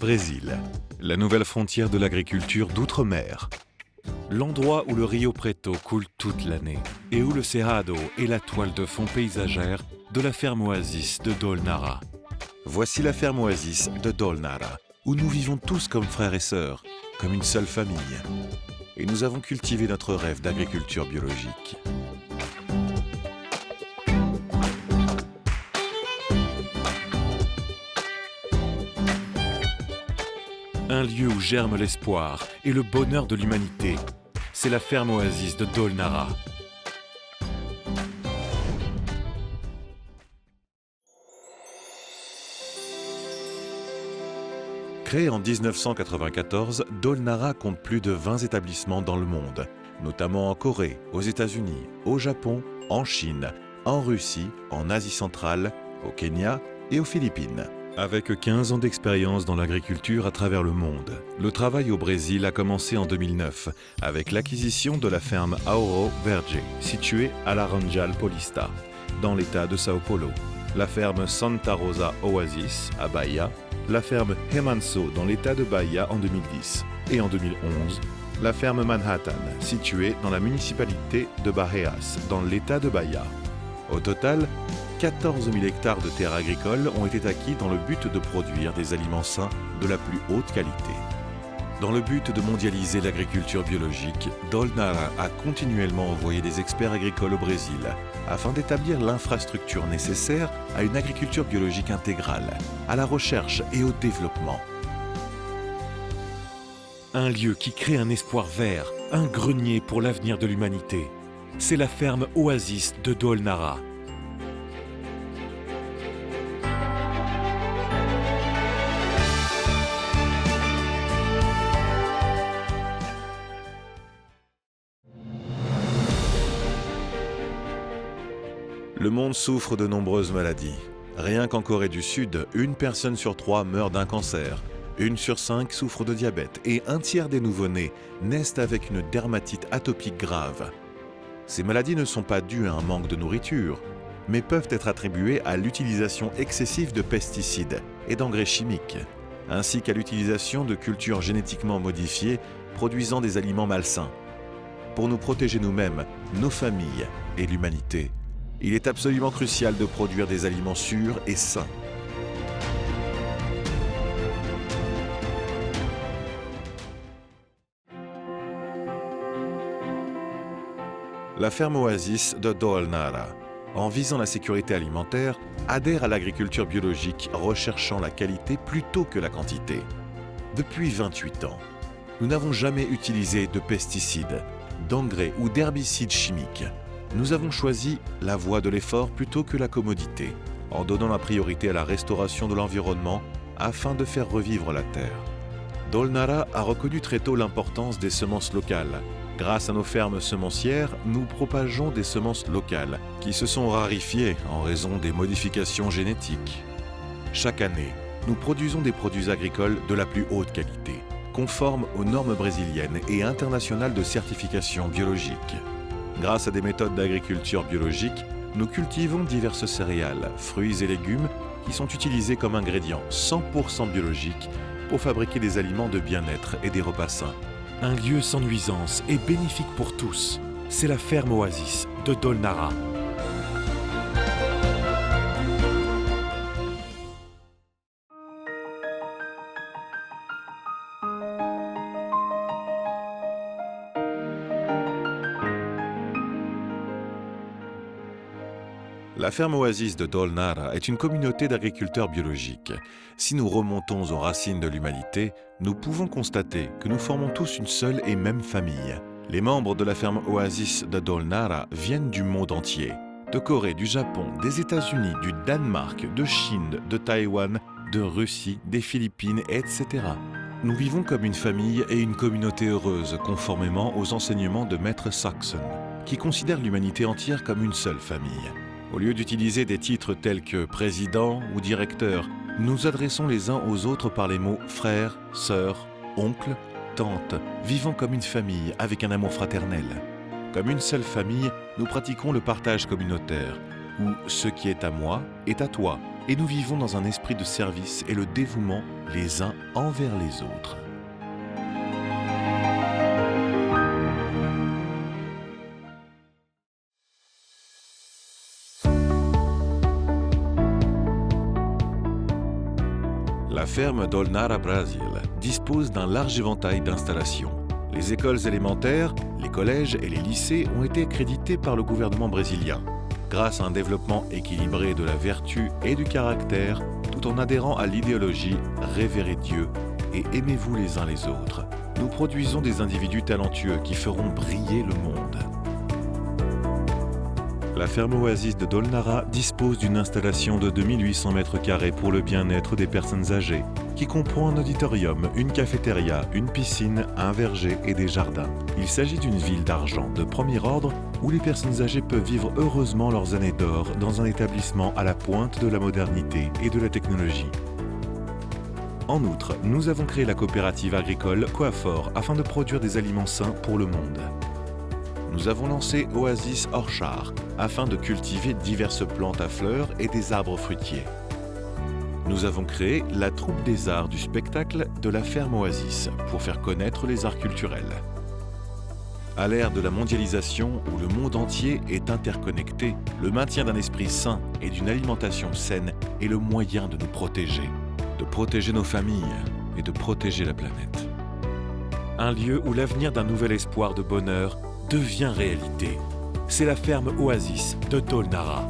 Brésil, la nouvelle frontière de l'agriculture d'outre-mer. L'endroit où le Rio Preto coule toute l'année et où le Cerrado est la toile de fond paysagère de la ferme oasis de Dolnara. Voici la ferme oasis de Dolnara, où nous vivons tous comme frères et sœurs, comme une seule famille. Et nous avons cultivé notre rêve d'agriculture biologique. Un lieu où germe l'espoir et le bonheur de l'humanité. C'est la ferme oasis de Dolnara. Créée en 1994, Dolnara compte plus de 20 établissements dans le monde, notamment en Corée, aux États-Unis, au Japon, en Chine, en Russie, en Asie centrale, au Kenya et aux Philippines. Avec 15 ans d'expérience dans l'agriculture à travers le monde, le travail au Brésil a commencé en 2009 avec l'acquisition de la ferme Auro Verde, située à Laranjal Paulista, dans l'état de Sao Paulo, la ferme Santa Rosa Oasis à Bahia, la ferme Remanso dans l'état de Bahia en 2010 et en 2011, la ferme Manhattan, située dans la municipalité de Barreiras, dans l'état de Bahia. Au total, 14 000 hectares de terres agricoles ont été acquis dans le but de produire des aliments sains de la plus haute qualité. Dans le but de mondialiser l'agriculture biologique, Dolnara a continuellement envoyé des experts agricoles au Brésil afin d'établir l'infrastructure nécessaire à une agriculture biologique intégrale, à la recherche et au développement. Un lieu qui crée un espoir vert, un grenier pour l'avenir de l'humanité. C'est la ferme Oasis de Dolnara. Le monde souffre de nombreuses maladies. Rien qu'en Corée du Sud, 1 personne sur 3 meurt d'un cancer, 1 sur 5 souffre de diabète et 1/3 des nouveau-nés naissent avec une dermatite atopique grave. Ces maladies ne sont pas dues à un manque de nourriture, mais peuvent être attribuées à l'utilisation excessive de pesticides et d'engrais chimiques, ainsi qu'à l'utilisation de cultures génétiquement modifiées produisant des aliments malsains. Pour nous protéger nous-mêmes, nos familles et l'humanité, il est absolument crucial de produire des aliments sûrs et sains. La ferme Oasis de Dolnara, en visant la sécurité alimentaire, adhère à l'agriculture biologique recherchant la qualité plutôt que la quantité. Depuis 28 ans, nous n'avons jamais utilisé de pesticides, d'engrais ou d'herbicides chimiques. Nous avons choisi la voie de l'effort plutôt que la commodité, en donnant la priorité à la restauration de l'environnement afin de faire revivre la terre. Dolnara a reconnu très tôt l'importance des semences locales. Grâce à nos fermes semencières, nous propageons des semences locales qui se sont raréfiées en raison des modifications génétiques. Chaque année, nous produisons des produits agricoles de la plus haute qualité, conformes aux normes brésiliennes et internationales de certification biologique. Grâce à des méthodes d'agriculture biologique, nous cultivons diverses céréales, fruits et légumes qui sont utilisés comme ingrédients 100% biologiques pour fabriquer des aliments de bien-être et des repas sains. Un lieu sans nuisance et bénéfique pour tous. C'est la ferme Oasis de Dolnara. La ferme Oasis de Dolnara est une communauté d'agriculteurs biologiques. Si nous remontons aux racines de l'humanité, nous pouvons constater que nous formons tous une seule et même famille. Les membres de la ferme Oasis de Dolnara viennent du monde entier. De Corée, du Japon, des États-Unis, du Danemark, de Chine, de Taïwan, de Russie, des Philippines, etc. Nous vivons comme une famille et une communauté heureuse, conformément aux enseignements de Maître Saxon, qui considère l'humanité entière comme une seule famille. Au lieu d'utiliser des titres tels que président ou directeur, nous nous adressons les uns aux autres par les mots frère, sœur, oncle, tante, vivant comme une famille avec un amour fraternel. Comme une seule famille, nous pratiquons le partage communautaire, où ce qui est à moi est à toi, et nous vivons dans un esprit de service et le dévouement les uns envers les autres. La ferme Dolnara Brasil dispose d'un large éventail d'installations. Les écoles élémentaires, les collèges et les lycées ont été accrédités par le gouvernement brésilien. Grâce à un développement équilibré de la vertu et du caractère, tout en adhérant à l'idéologie « Révérez Dieu et aimez-vous les uns les autres », nous produisons des individus talentueux qui feront briller le monde. La ferme Oasis de Dolnara dispose d'une installation de 2800 m² pour le bien-être des personnes âgées, qui comprend un auditorium, une cafétéria, une piscine, un verger et des jardins. Il s'agit d'une ville d'argent de premier ordre où les personnes âgées peuvent vivre heureusement leurs années d'or dans un établissement à la pointe de la modernité et de la technologie. En outre, nous avons créé la coopérative agricole Coafor afin de produire des aliments sains pour le monde. Nous avons lancé Oasis Orchard afin de cultiver diverses plantes à fleurs et des arbres fruitiers. Nous avons créé la troupe des arts du spectacle de la ferme Oasis pour faire connaître les arts culturels. À l'ère de la mondialisation où le monde entier est interconnecté, le maintien d'un esprit sain et d'une alimentation saine est le moyen de nous protéger, de protéger nos familles et de protéger la planète. Un lieu où l'avenir d'un nouvel espoir de bonheur devient réalité. C'est la ferme Oasis de Dolnara.